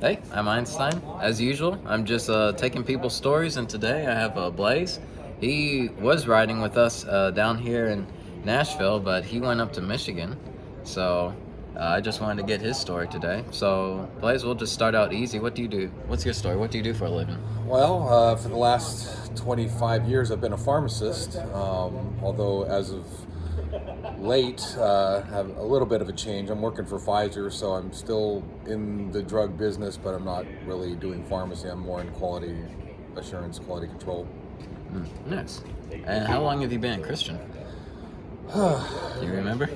Hey, I'm Einstein. As usual, I'm just taking people's stories, and today I have Blaze. He was riding with us down here in Nashville, but he went up to Michigan. So I just wanted to get his story today. So, Blaze, we'll just start out easy. What do you do? What's your story? What do you do for a living? Well, for the last 25 years, I've been a pharmacist. Although as of late, have a little bit of a change. I'm working for Pfizer, so I'm still in the drug business, but I'm not really doing pharmacy. I'm more in quality assurance, quality control. Nice. And how long have you been a Christian? Do you remember?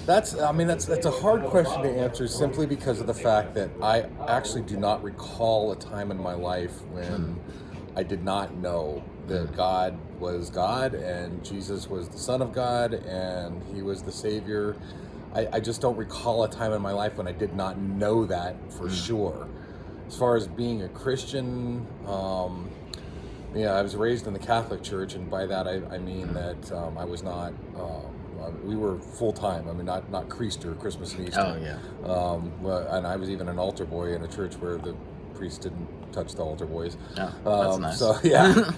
That's a hard question to answer simply because of the fact that I actually do not recall a time in my life when I did not know that God was God and Jesus was the Son of God and He was the Savior. I just don't recall a time in my life when I did not know that for sure. As far as being a Christian, I was raised in the Catholic Church, and by that I mean that I was not. We were full time. I mean, not Creaster, Christmas and Easter. Oh, yeah. And I was even an altar boy in a church where the priest didn't touch the altar boys. Oh, that's nice. So yeah,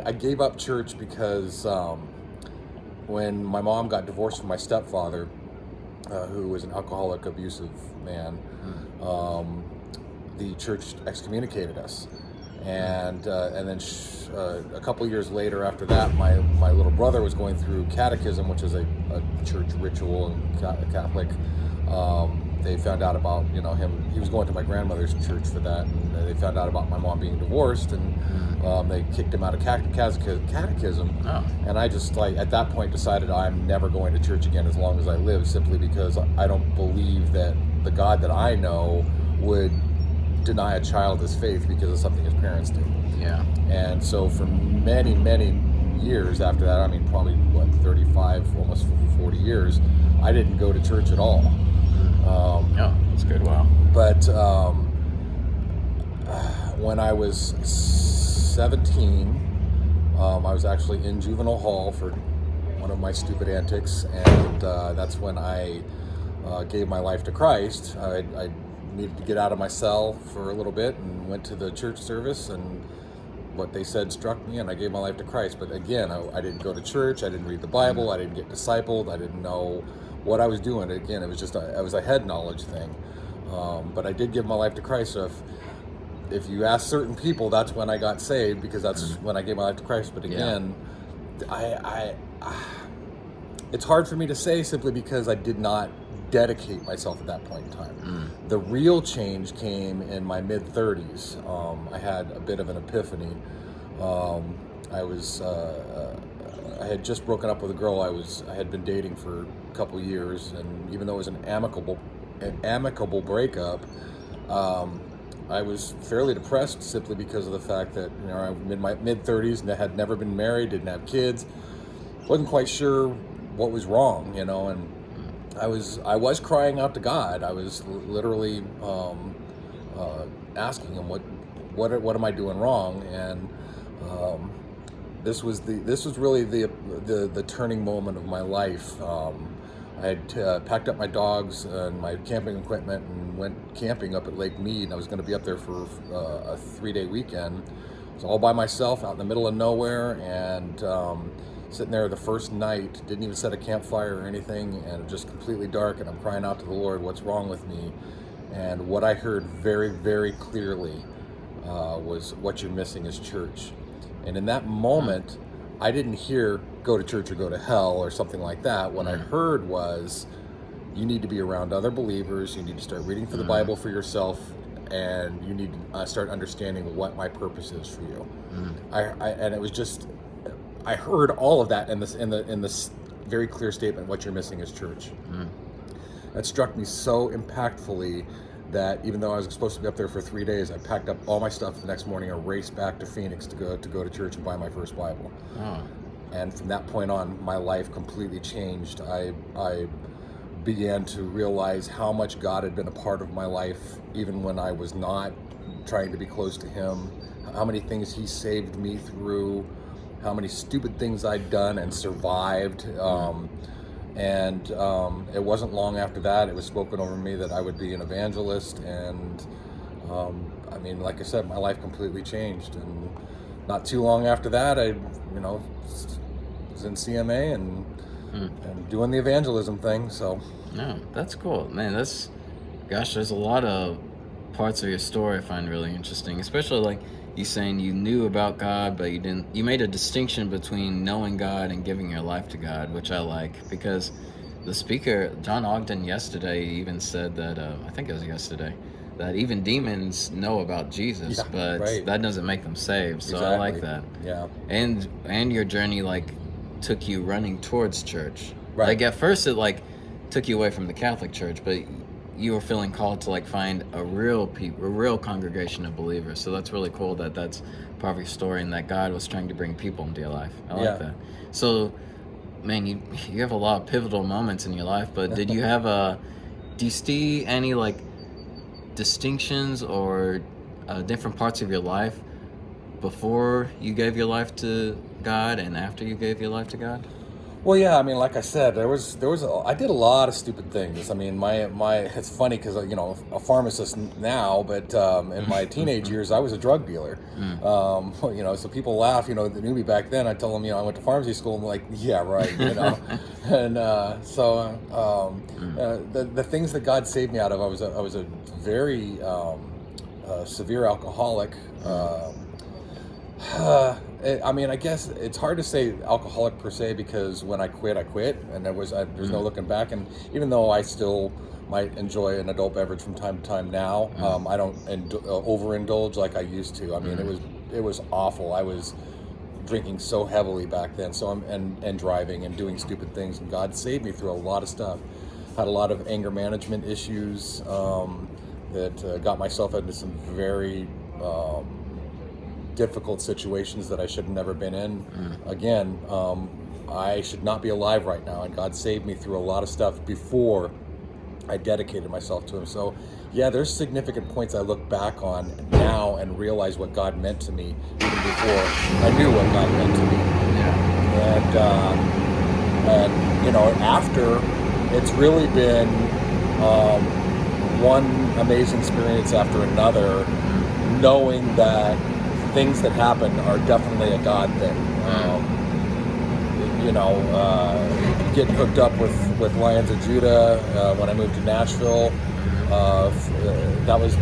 I gave up church because when my mom got divorced from my stepfather, who was an alcoholic, abusive man, the church excommunicated us. And then a couple years later after that, my little brother was going through catechism, which is a church ritual and Catholic. They found out about him. He was going to my grandmother's church for that, and they found out about my mom being divorced, and they kicked him out of catechism. Oh. And I just at that point decided I'm never going to church again as long as I live, simply because I don't believe that the God that I know would deny a child his faith because of something his parents did. Yeah. And so for many, many years after that, I mean, probably 35, almost 40 years, I didn't go to church at all. That's good. Wow. But when I was 17, I was actually in juvenile hall for one of my stupid antics, and that's when I gave my life to Christ. I needed to get out of my cell for a little bit and went to the church service, and what they said struck me, and I gave my life to Christ. But again, I didn't go to church, I didn't read the Bible, I didn't get discipled, I didn't know what I was doing. Again, it was just it was a head knowledge thing. But I did give my life to Christ. So if you ask certain people, that's when I got saved, because that's when I gave my life to Christ. But again, it's hard for me to say simply because I did not dedicate myself at that point in time. The real change came in my mid-30s. I had a bit of an epiphany. I had just broken up with a girl I had been dating for a couple of years, and even though it was an amicable breakup, I was fairly depressed simply because of the fact that I'm in my mid-30s and I had never been married, didn't have kids, wasn't quite sure what was wrong, and I was crying out to God. I was literally asking Him, what am I doing wrong? And this was really the turning moment of my life. I had packed up my dogs and my camping equipment and went camping up at Lake Mead. I was going to be up there for a 3-day weekend. I was all by myself out in the middle of nowhere, and sitting there the first night, didn't even set a campfire or anything, and just completely dark, and I'm crying out to the Lord, what's wrong with me? And what I heard very, very clearly was, what you're missing is church. And in that moment, I didn't hear go to church or go to hell or something like that. What I heard was, you need to be around other believers, you need to start reading through the Bible for yourself, and you need to start understanding what my purpose is for you. And it was just, I heard all of that in this very clear statement, what you're missing is church. That struck me so impactfully that even though I was supposed to be up there for 3 days, I packed up all my stuff the next morning and raced back to Phoenix to go to church and buy my first Bible. And from that point on, my life completely changed. I began to realize how much God had been a part of my life, even when I was not trying to be close to Him, how many things He saved me through, how many stupid things I'd done and survived. And it wasn't long after that it was spoken over me that I would be an evangelist. And I mean, like I said, my life completely changed. And not too long after that, I, was in CMA and doing the evangelism thing. So No, that's cool, man. Gosh, there's a lot of parts of your story I find really interesting, especially like you saying you knew about God, but you didn't. You made a distinction between knowing God and giving your life to God, which I like because the speaker John Ogden yesterday even said that I think it was yesterday that even demons know about Jesus, Yeah, but right. that doesn't make them saved. So I like that. Yeah. And your journey like took you running towards church. Right. Like at first it like took you away from the Catholic Church, but you were feeling called to like find a real congregation of believers. So that's really cool that that's part of your story and that God was trying to bring people into your life. I like Yeah. that. So, man, you have a lot of pivotal moments in your life, but do you see any like distinctions or different parts of your life before you gave your life to God and after you gave your life to God? Well, yeah, I mean, like I said, I did a lot of stupid things. I mean, it's funny because, a pharmacist now, but in my teenage years, I was a drug dealer. So people laugh, that knew me back then. I tell them, I went to pharmacy school. I'm like, yeah, right, And the things that God saved me out of, I was a very severe alcoholic. I mean, I guess it's hard to say alcoholic per se because when I quit, and there's no looking back. And even though I still might enjoy an adult beverage from time to time now, I don't overindulge like I used to. I mean, it was awful. I was drinking so heavily back then, and driving and doing stupid things. And God saved me through a lot of stuff. Had a lot of anger management issues that got myself into some very difficult situations that I should have never been in. Again, I should not be alive right now, and God saved me through a lot of stuff before I dedicated myself to Him. So, yeah, there's significant points I look back on now and realize what God meant to me even before I knew what God meant to me. Yeah. And after, it's really been one amazing experience after another, knowing that things that happen are definitely a God thing. Getting hooked up with Lions of Judah when I moved to Nashville, that was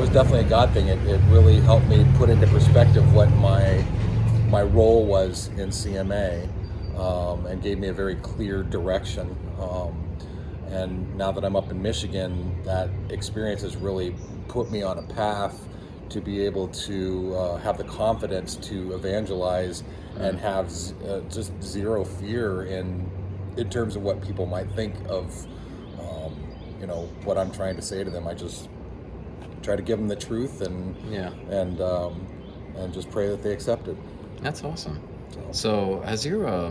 definitely a God thing. It really helped me put into perspective what my role was in CMA, and gave me a very clear direction. And now that I'm up in Michigan, that experience has really put me on a path to be able to have the confidence to evangelize and have just zero fear in terms of what people might think of, what I'm trying to say to them. I just try to give them the truth and just pray that they accept it. That's awesome. So has your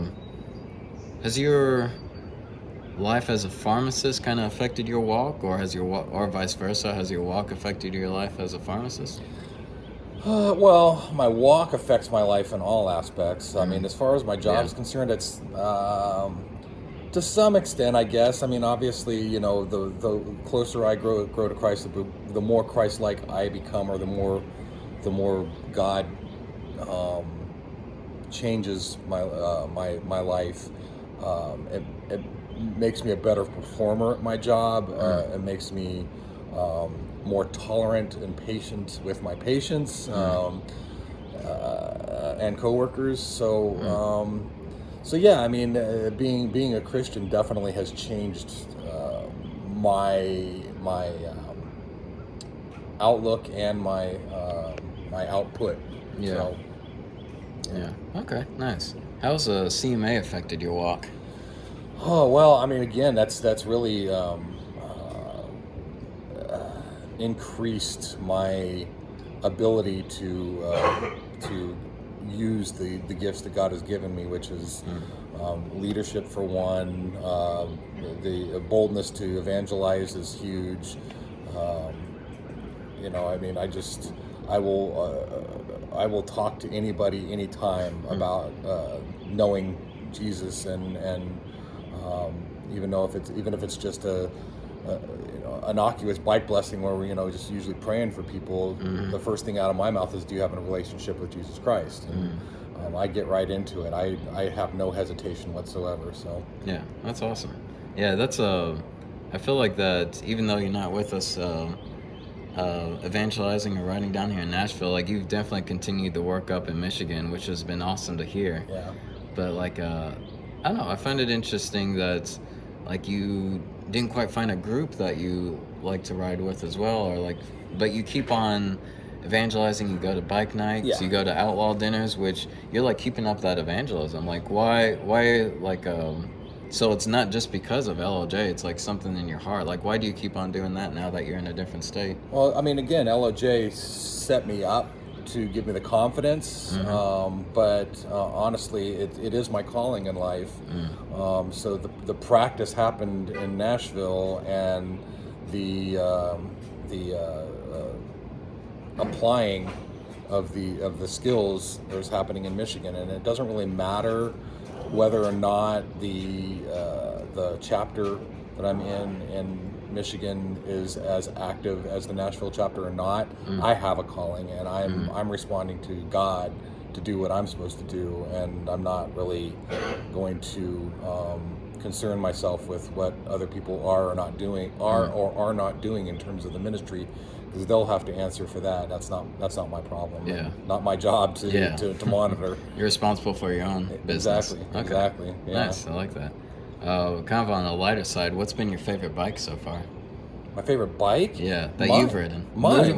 life as a pharmacist kind of affected your walk, or or vice versa? Has your walk affected your life as a pharmacist? Well, my walk affects my life in all aspects. I mean, as far as my job is concerned, it's to some extent, I guess. I mean, obviously, the closer I grow to Christ, the more Christ-like I become, or the more God changes my life. It makes me a better performer at my job. It makes me more tolerant and patient with my patients and coworkers. So yeah, I mean, being a Christian definitely has changed my outlook and my output. Yeah. So, Yeah. Okay. Nice. How's CMA affected your walk? Oh well, I mean, again, that's really increased my ability to use the gifts that God has given me, which is leadership for one. The boldness to evangelize is huge. I mean, I will talk to anybody anytime about knowing Jesus and even if it's just a innocuous bike blessing where we're just usually praying for people. The first thing out of my mouth is, do you have a relationship with Jesus Christ? And I get right into it. I have no hesitation whatsoever. So Yeah, that's awesome. Yeah, that's I feel like that even though you're not with us evangelizing or riding down here in Nashville, like you've definitely continued the work up in Michigan, which has been awesome to hear. yeah. But like I don't know, I find it interesting that like you didn't quite find a group that you like to ride with as well, or like, but you keep on evangelizing. You go to bike nights, Yeah. you go to outlaw dinners, which you're like keeping up that evangelism. Like why like so it's not just because of LOJ, it's like something in your heart. Like why do you keep on doing that now that you're in a different state? Well, I mean, again, LOJ set me up to give me the confidence, but honestly, it is my calling in life. So the practice happened in Nashville, and the applying of the skills is happening in Michigan, and it doesn't really matter whether or not the chapter that I'm in Michigan is as active as the Nashville chapter or not. I have a calling, and I'm responding to God to do what I'm supposed to do, and I'm not really going to concern myself with what other people are or not doing or are not doing in terms of the ministry, because they'll have to answer for that. That's not my problem. Yeah. Not my job to monitor. You're responsible for your own business. Exactly. Yeah. Nice, I like that. Kind of on the lighter side, what's been your favorite bike so far? My favorite bike? Yeah, that Mine. you've ridden. Mine.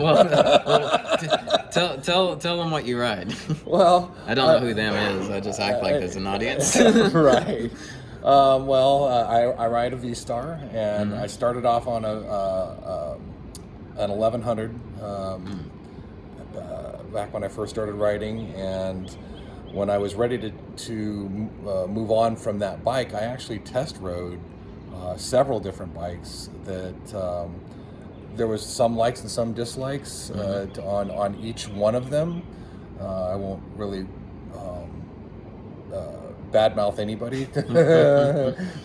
Tell them what you ride. Well, I don't know who them is. I just act like there's an audience. Right. I ride a V-Star, and I started off on an 1100 back when I first started riding, and when I was ready to move on from that bike, I actually test rode several different bikes that there was some likes and some dislikes on each one of them. I won't really badmouth anybody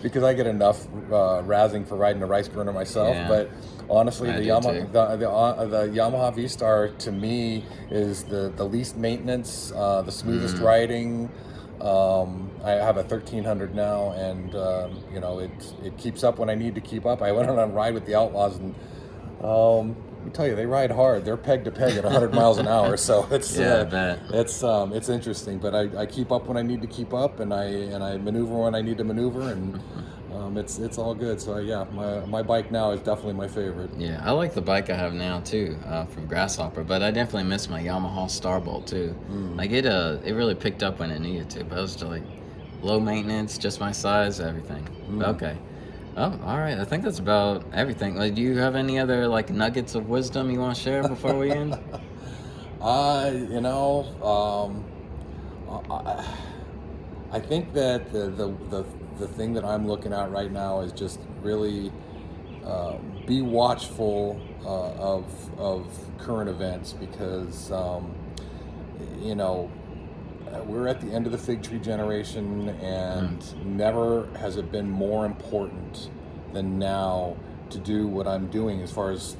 because I get enough razzing for riding a rice burner myself. Yeah. But honestly, I the do Yamaha V-Star to me is the least maintenance, the smoothest riding. I have a 1300 now, and it keeps up when I need to keep up. I went on a ride with the Outlaws, and let me tell you, they ride hard. They're peg to peg at 100 miles an hour, so it's I bet. it's interesting. But I keep up when I need to keep up, and I maneuver when I need to maneuver, and it's all good. So yeah, my bike now is definitely my favorite. Yeah, I like the bike I have now too, from Grasshopper, but I definitely miss my Yamaha Starbolt too. Like it really picked up when it needed to, but it was just like low maintenance, just my size, everything. Okay. Oh, all right. I think that's about everything. Like, do you have any other like nuggets of wisdom you want to share before we end? I think that the thing that I'm looking at right now is just really be watchful of current events, because we're at the end of the fig tree generation, and never has it been more important than now to do what I'm doing as far as,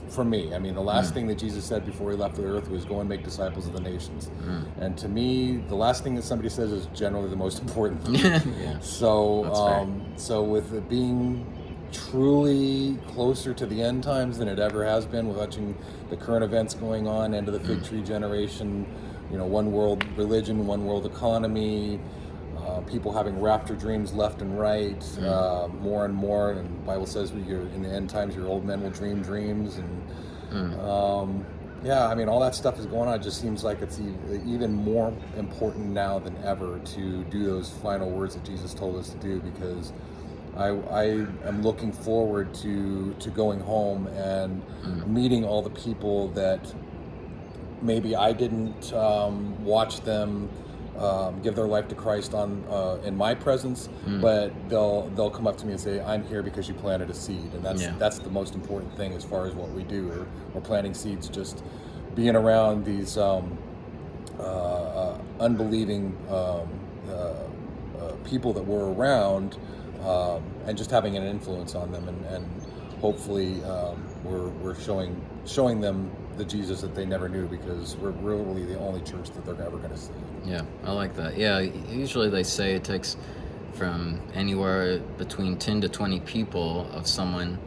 for me. I mean, the last thing that Jesus said before he left the earth was go and make disciples of the nations. And to me, the last thing that somebody says is generally the most important thing. Yeah. So, so with it being truly closer to the end times than it ever has been, with watching the current events going on, end of the fig tree generation, one world religion, one world economy, people having rapture dreams left and right, more and more. And the Bible says in the end times, your old men will dream dreams. And all that stuff is going on. It just seems like it's even more important now than ever to do those final words that Jesus told us to do, because I am looking forward to going home and meeting all the people that maybe I didn't watch them give their life to Christ in my presence, but they'll come up to me and say, "I'm here because you planted a seed," and that's the most important thing as far as what we do. We're planting seeds, just being around these unbelieving people that we're around. and just having an influence on them, and hopefully we're showing them the Jesus that they never knew, because we're really the only church that they're ever going to see. Yeah, I like that. Yeah, usually they say it takes from anywhere between 10 to 20 people of someone,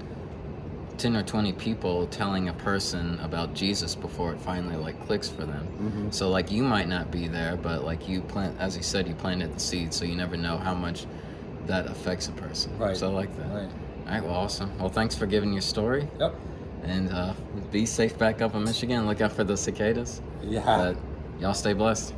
10 or 20 people telling a person about Jesus before it finally like clicks for them. Mm-hmm. So like you might not be there, but like you as you said, you planted the seed, so you never know how much that affects a person. Right. So I like that. Right. All right, well, awesome. Well, thanks for giving your story. Yep. And be safe back up in Michigan. Look out for the cicadas. Yeah. But y'all stay blessed.